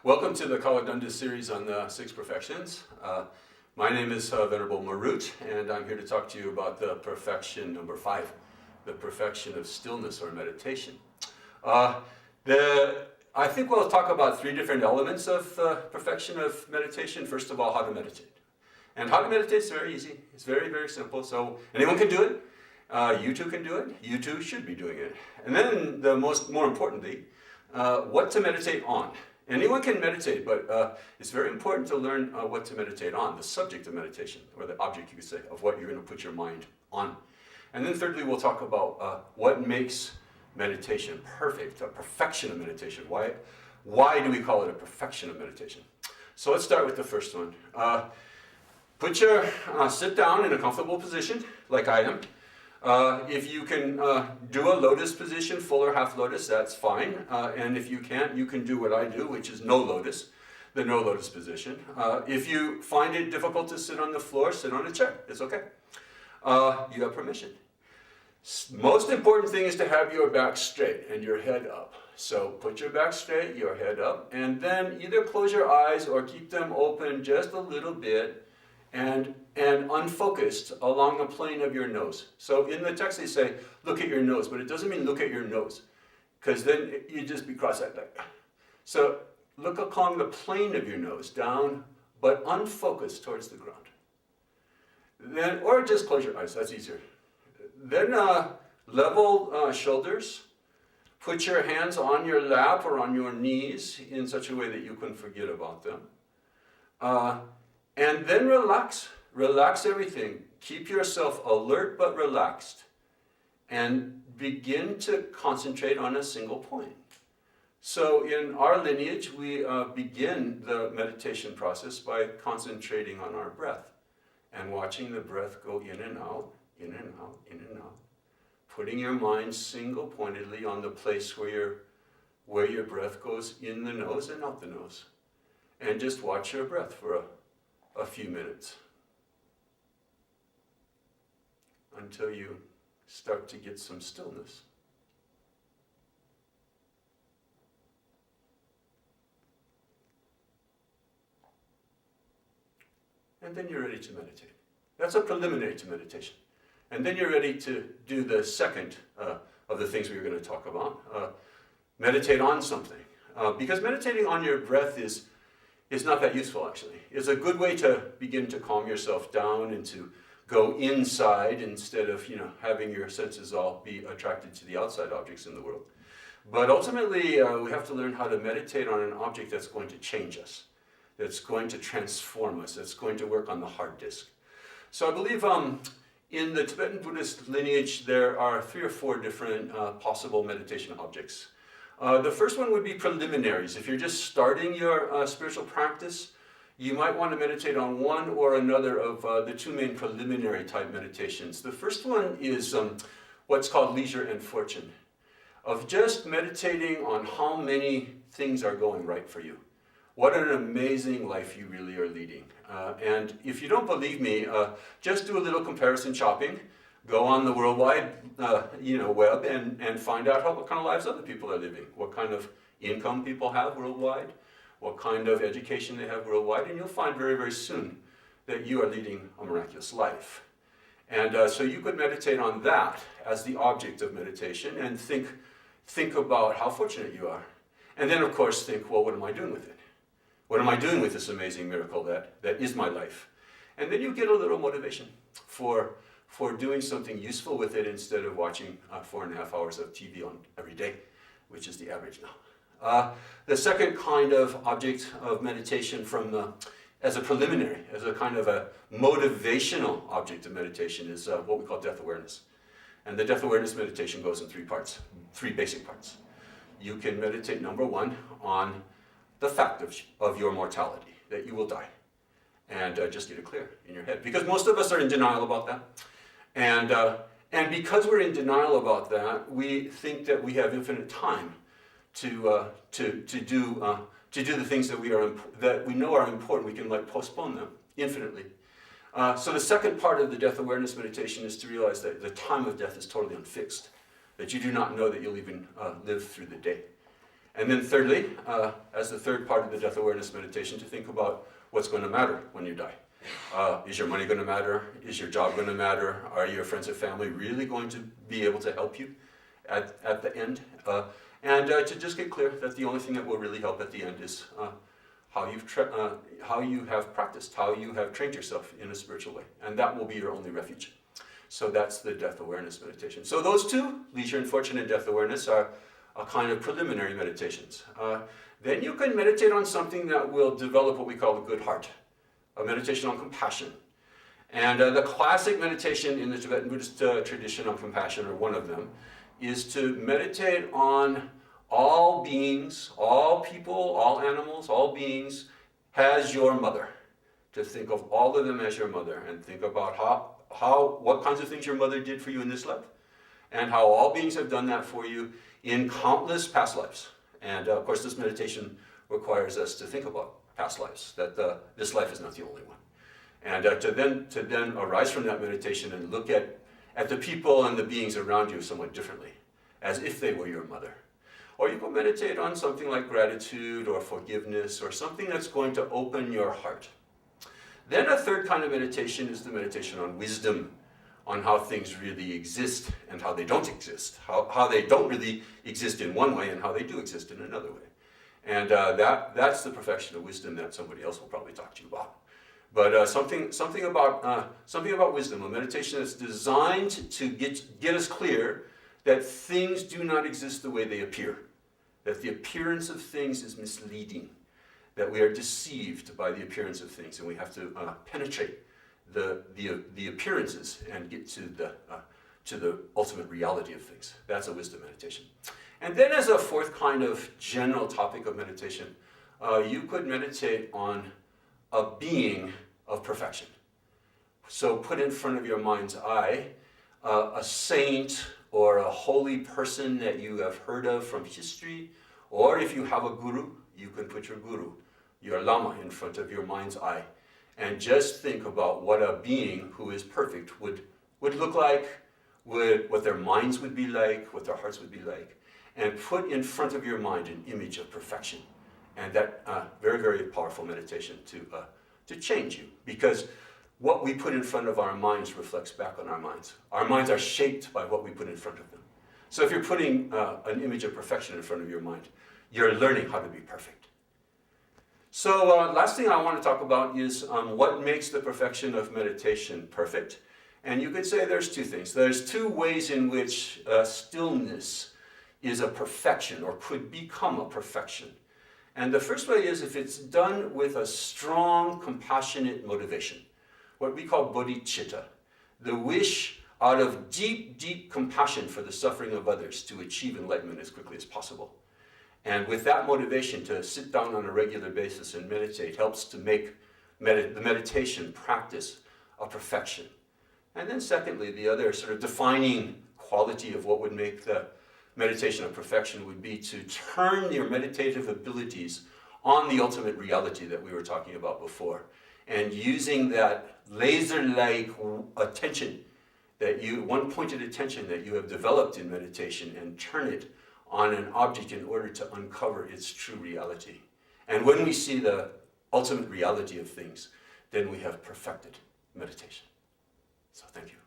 Welcome to the Kaladanda series on the Six Perfections. My name is Venerable Marut, and I'm here to talk to you about the perfection number 5, the perfection of stillness or meditation. I think we'll talk about 3 different elements of perfection of meditation. First of all, how to meditate. And how to meditate is very easy. It's very, very simple. So anyone can do it. You too can do it. You too should be doing it. And then more importantly, what to meditate on. Anyone can meditate, but it's very important to learn what to meditate on, the subject of meditation, or the object, you could say, of what you're going to put your mind on. And then thirdly, we'll talk about what makes meditation perfect, a perfection of meditation. Why do we call it a perfection of meditation? So let's start with the first one. Sit down in a comfortable position, like I am. If you can do a lotus position, full or half lotus, that's fine. And if you can't, you can do what I do, which is no lotus, the no lotus position. If you find it difficult to sit on the floor, sit on a chair. It's okay. You have permission. Most important thing is to have your back straight and your head up. So put your back straight, your head up, and then either close your eyes or keep them open just a little bit and unfocused along the plane of your nose. So in the text they say, look at your nose, but it doesn't mean look at your nose, because then you just be cross-eyed like that. So look along the plane of your nose, down, but unfocused towards the ground. Then, or just close your eyes, that's easier. Then level shoulders. Put your hands on your lap or on your knees in such a way that you can forget about them. And then relax. Relax everything. Keep yourself alert but relaxed. And begin to concentrate on a single point. So in our lineage, we begin the meditation process by concentrating on our breath and watching the breath go in and out, in and out, in and out. Putting your mind single-pointedly on the place where your breath goes in the nose and out the nose. And just watch your breath for a few minutes until you start to get some stillness. And then you're ready to meditate. That's a preliminary to meditation. And then you're ready to do the second of the things we were going to talk about. Meditate on something. Because meditating on your breath is not that useful, actually. It's a good way to begin to calm yourself down and to go inside instead of having your senses all be attracted to the outside objects in the world. But ultimately, we have to learn how to meditate on an object that's going to change us, that's going to transform us, that's going to work on the hard disk. So I believe in the Tibetan Buddhist lineage, there are 3 or 4 different possible meditation objects. The first one would be preliminaries. If you're just starting your spiritual practice, you might want to meditate on one or another of the 2 main preliminary type meditations. The first one is what's called leisure and fortune, of just meditating on how many things are going right for you. What an amazing life you really are leading. And if you don't believe me, just do a little comparison shopping. Go on the worldwide web and find out what kind of lives other people are living, what kind of income people have worldwide, what kind of education they have worldwide, and you'll find very, very soon that you are leading a miraculous life. And so you could meditate on that as the object of meditation and think about how fortunate you are. And then, of course, think, well, what am I doing with it? What am I doing with this amazing miracle that is my life? And then you get a little motivation for doing something useful with it instead of watching 4.5 hours of TV on every day, which is the average now. The second kind of object of meditation as a preliminary, as a kind of a motivational object of meditation is what we call death awareness. And the death awareness meditation goes in 3 parts, 3 basic parts. You can meditate, number 1, on the fact of your mortality, that you will die. And just get it clear in your head. Because most of us are in denial about that. And because we're in denial about that, we think that we have infinite time to do the things that we know are important. We can postpone them infinitely. So the second part of the death awareness meditation is to realize that the time of death is totally unfixed, that you do not know that you'll even live through the day. And then thirdly, as the third part of the death awareness meditation, to think about what's going to matter when you die. Is your money going to matter? Is your job going to matter? Are your friends and family really going to be able to help you at the end? And to just get clear that the only thing that will really help at the end is how you have practiced, how you have trained yourself in a spiritual way. And that will be your only refuge. So that's the death awareness meditation. So those two, leisure and fortune and death awareness, are a kind of preliminary meditations. Then you can meditate on something that will develop what we call a good heart, a meditation on compassion. And the classic meditation in the Tibetan Buddhist tradition on compassion, or one of them, is to meditate on all beings, all people, all animals, all beings, as your mother. To think of all of them as your mother, and think about what kinds of things your mother did for you in this life, and how all beings have done that for you in countless past lives. And of course, this meditation requires us to think about past lives, that this life is not the only one. And to then arise from that meditation and look at the people and the beings around you somewhat differently, as if they were your mother. Or you can meditate on something like gratitude or forgiveness, or something that's going to open your heart. Then a third kind of meditation is the meditation on wisdom, on how things really exist and how they don't exist, how they don't really exist in one way and how they do exist in another way. And that's the perfection of wisdom that somebody else will probably talk to you about. But something about wisdom, a meditation that's designed to get us clear that things do not exist the way they appear, that the appearance of things is misleading, that we are deceived by the appearance of things, and we have to penetrate the appearances and get to the ultimate reality of things. That's a wisdom meditation. And then as a fourth kind of general topic of meditation, you could meditate on a being of perfection. So put in front of your mind's eye a saint or a holy person that you have heard of from history, or if you have a guru, you can put your guru, your lama, in front of your mind's eye, and just think about what a being who is perfect would look like, what their minds would be like, what their hearts would be like, and put in front of your mind an image of perfection. And that very, very powerful meditation to change you, because what we put in front of our minds reflects back on our minds. Our minds are shaped by what we put in front of them. So if you're putting an image of perfection in front of your mind, you're learning how to be perfect. So last thing I want to talk about is what makes the perfection of meditation perfect. And you could say there's two things. There's two ways in which stillness is a perfection, or could become a perfection. And the first way is if it's done with a strong, compassionate motivation, what we call bodhicitta, the wish out of deep, deep compassion for the suffering of others to achieve enlightenment as quickly as possible. And with that motivation to sit down on a regular basis and meditate helps to make the meditation practice a perfection. And then secondly, the other sort of defining quality of what would make the meditation of perfection would be to turn your meditative abilities on the ultimate reality that we were talking about before, and using that laser-like attention, one-pointed attention that you have developed in meditation, and turn it on an object in order to uncover its true reality. And when we see the ultimate reality of things, then we have perfected meditation. So thank you.